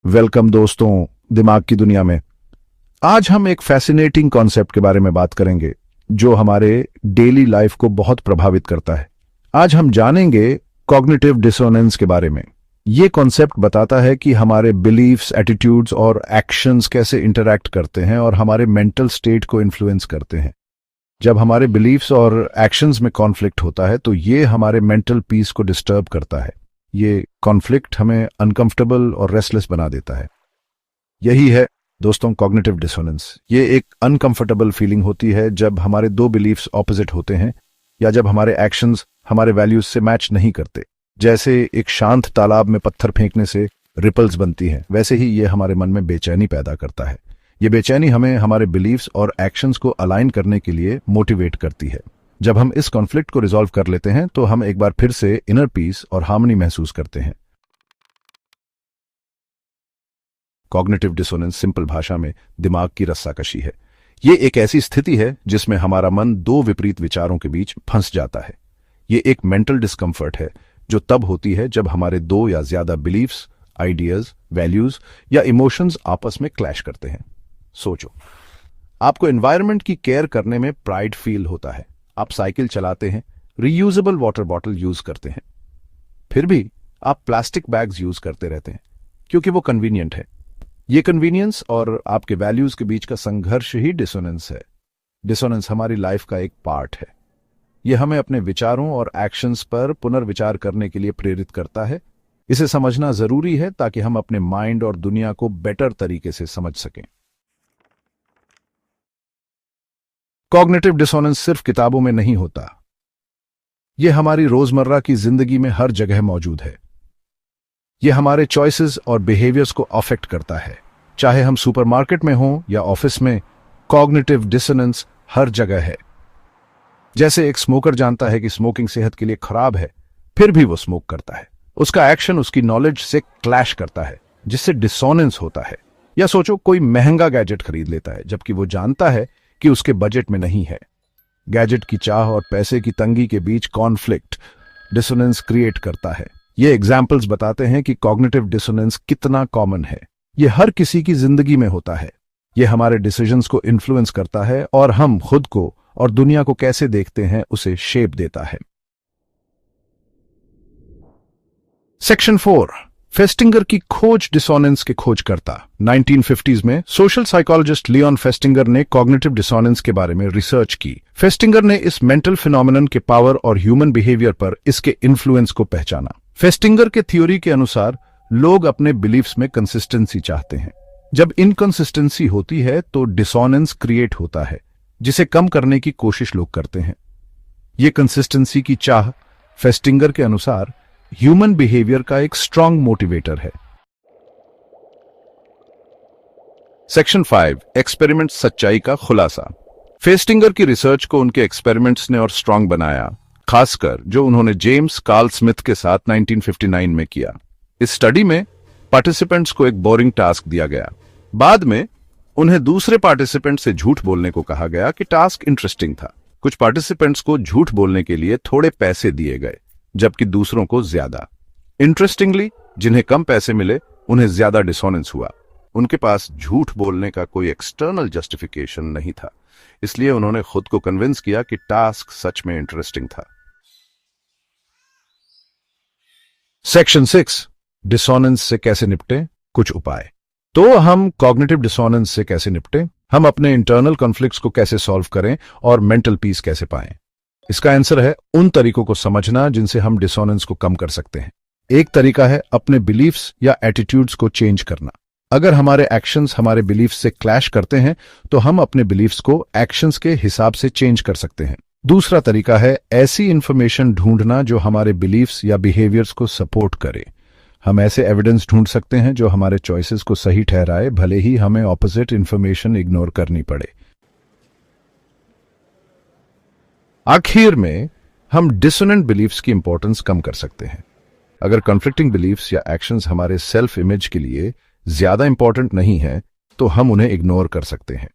Welcome दोस्तों दिमाग की दुनिया में। आज हम एक फैसिनेटिंग कॉन्सेप्ट के बारे में बात करेंगे जो हमारे डेली लाइफ को बहुत प्रभावित करता है। आज हम जानेंगे कॉग्निटिव डिसोनेंस के बारे में। ये कॉन्सेप्ट बताता है कि हमारे बिलीफ्स, एटीट्यूड्स और एक्शंस कैसे इंटरैक्ट करते हैं और हमारे मेंटल स्टेट को इन्फ्लुएंस करते हैं। जब हमारे बिलीफ्स और एक्शंस में कॉन्फ्लिक्ट होता है तो ये हमारे मेंटल पीस को डिस्टर्ब करता है। ये कॉन्फ्लिक्ट हमें अनकंफर्टेबल और रेस्टलेस बना देता है। यही है दोस्तों कॉग्निटिव डिसोनेंस। ये एक अनकंफर्टेबल फीलिंग होती है जब हमारे दो बिलीफ्स ऑपोजिट होते हैं या जब हमारे एक्शंस हमारे वैल्यूज से मैच नहीं करते। जैसे एक शांत तालाब में पत्थर फेंकने से रिपल्स बनती हैं, वैसे ही ये हमारे मन में बेचैनी पैदा करता है। ये बेचैनी हमें हमारे बिलीफ्स और एक्शंस को अलाइन करने के लिए मोटिवेट करती है। जब हम इस कॉन्फ्लिक्ट को रिजॉल्व कर लेते हैं तो हम एक बार फिर से इनर पीस और हार्मनी महसूस करते हैं। कॉग्निटिव डिसोनेंस सिंपल भाषा में दिमाग की रस्साकशी है। ये एक ऐसी स्थिति है जिसमें हमारा मन दो विपरीत विचारों के बीच फंस जाता है। ये एक मेंटल डिस्कम्फर्ट है जो तब होती है जब हमारे दो या ज्यादा बिलीफ्स, आइडियाज, वैल्यूज या इमोशंस आपस में क्लैश करते हैं। सोचो, आपको एनवायरनमेंट की केयर करने में प्राइड फील होता है। आप साइकिल चलाते हैं, रीयूजेबल वाटर बॉटल यूज करते हैं, फिर भी आप प्लास्टिक बैग्स यूज करते रहते हैं क्योंकि वो कन्वीनियंट है। ये कन्वीनियंस और आपके वैल्यूज के बीच का संघर्ष ही डिसोनेंस है। डिसोनेंस हमारी लाइफ का एक पार्ट है। ये हमें अपने विचारों और एक्शंस पर पुनर्विचार करने के लिए प्रेरित करता है। इसे समझना जरूरी है ताकि हम अपने माइंड और दुनिया को बेटर तरीके से समझ सकें। कॉग्निटिव डिसोनेंस सिर्फ किताबों में नहीं होता, यह हमारी रोजमर्रा की जिंदगी में हर जगह मौजूद है। यह हमारे चॉइसेस और बिहेवियर्स को अफेक्ट करता है। चाहे हम सुपरमार्केट में हों या ऑफिस में, कॉग्निटिव डिसोनेंस हर जगह है। जैसे एक स्मोकर जानता है कि स्मोकिंग सेहत के लिए खराब है, फिर भी वो स्मोक करता है। उसका एक्शन उसकी नॉलेज से क्लैश करता है, जिससे डिसोनेंस होता है। या सोचो, कोई महंगा गैजेट खरीद लेता है जबकि वो जानता है कि उसके बजट में नहीं है। गैजेट की चाह और पैसे की तंगी के बीच कॉन्फ्लिक्ट डिसोनेंस क्रिएट करता है। ये एग्जाम्पल्स बताते हैं कि कॉग्निटिव डिसोनेंस कितना कॉमन है। ये हर किसी की जिंदगी में होता है। ये हमारे डिसीजंस को इन्फ्लुएंस करता है और हम खुद को और दुनिया को कैसे देखते हैं उसे शेप देता है। सेक्शन 4, फेस्टिंगर की खोज। डिसोनेंस के खोजकर्ता। 1950s में सोशल साइकोलॉजिस्ट लियोन फेस्टिंगर ने कॉग्निटिव डिसोनेंस के बारे में रिसर्च की। फेस्टिंगर ने इस मेंटल फिनोमेनन के पावर और ह्यूमन बिहेवियर पर इसके इन्फ्लुएंस को पहचाना। फेस्टिंगर के थ्योरी के अनुसार लोग अपने बिलीफ्स में कंसिस्टेंसी चाहते हैं। जब इनकंसिस्टेंसी होती है तो डिसोनेंस क्रिएट होता है, जिसे कम करने की कोशिश लोग करते हैं। ये कंसिस्टेंसी की चाह फेस्टिंगर के अनुसार ह्यूमन बिहेवियर का एक स्ट्रांग मोटिवेटर है। सेक्शन 5, एक्सपेरिमेंट सच्चाई का खुलासा। फेस्टिंगर की रिसर्च को उनके एक्सपेरिमेंट्स ने और स्ट्रांग बनाया, खासकर जो उन्होंने जेम्स कार्ल स्मिथ के साथ 1959 में किया। इस स्टडी में पार्टिसिपेंट्स को एक बोरिंग टास्क दिया गया। बाद में उन्हें दूसरे पार्टिसिपेंट से झूठ बोलने को कहा गया कि टास्क इंटरेस्टिंग था। कुछ पार्टिसिपेंट्स को झूठ बोलने के लिए थोड़े पैसे दिए गए, जबकि दूसरों को ज्यादा। इंटरेस्टिंगली, जिन्हें कम पैसे मिले उन्हें ज्यादा डिसोनेंस हुआ। उनके पास झूठ बोलने का कोई एक्सटर्नल जस्टिफिकेशन नहीं था, इसलिए उन्होंने खुद को कन्विंस किया कि टास्क सच में इंटरेस्टिंग था। सेक्शन 6, डिसोनेंस से कैसे निपटें, कुछ उपाय। तो हम कॉग्निटिव डिसोनेंस से कैसे निपटें? हम अपने इंटरनल कॉन्फ्लिक्ट्स को कैसे सॉल्व करें और मेंटल पीस कैसे पाएं? इसका आंसर है उन तरीकों को समझना जिनसे हम डिसोनेंस को कम कर सकते हैं। एक तरीका है अपने बिलीफ्स या एटीट्यूड्स को चेंज करना। अगर हमारे एक्शंस हमारे बिलीफ्स से क्लैश करते हैं तो हम अपने बिलीफ्स को एक्शंस के हिसाब से चेंज कर सकते हैं। दूसरा तरीका है ऐसी इंफॉर्मेशन ढूंढना जो हमारे बिलीफ्स या बिहेवियर्स को सपोर्ट करे। हम ऐसे एविडेंस ढूंढ सकते हैं जो हमारे चॉइसेस को सही ठहराए, भले ही हमें ऑपोजिट इंफॉर्मेशन इग्नोर करनी पड़े। आखिर में हम डिसोनेंट बिलीफ्स की इंपॉर्टेंस कम कर सकते हैं। अगर कॉन्फ्लिक्टिंग बिलीफ्स या एक्शंस हमारे सेल्फ इमेज के लिए ज्यादा इंपॉर्टेंट नहीं है तो हम उन्हें इग्नोर कर सकते हैं।